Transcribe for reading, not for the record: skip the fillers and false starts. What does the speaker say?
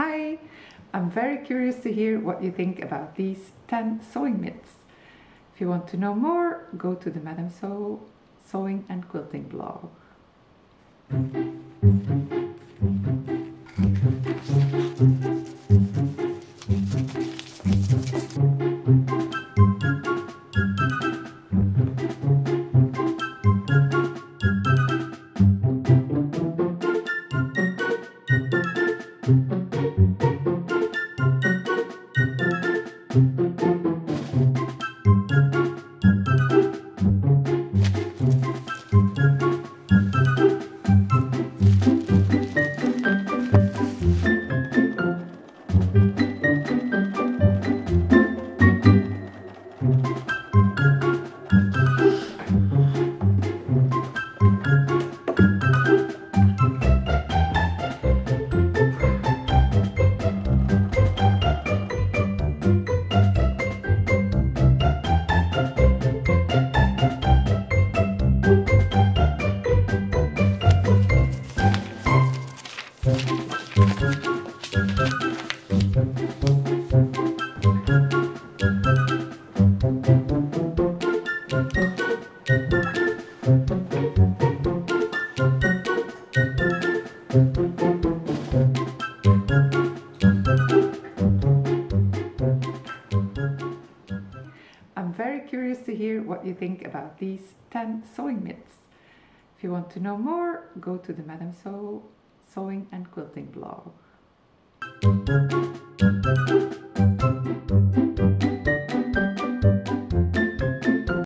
Hi, I'm very curious to hear what you think about these 10 sewing myths. If you want to know more, go to the Madame Sew Sewing and Quilting blog. I'm very curious to hear what you think about these 10 sewing myths. If you want to know more, go to the Madame Sew Sewing and Quilting blog.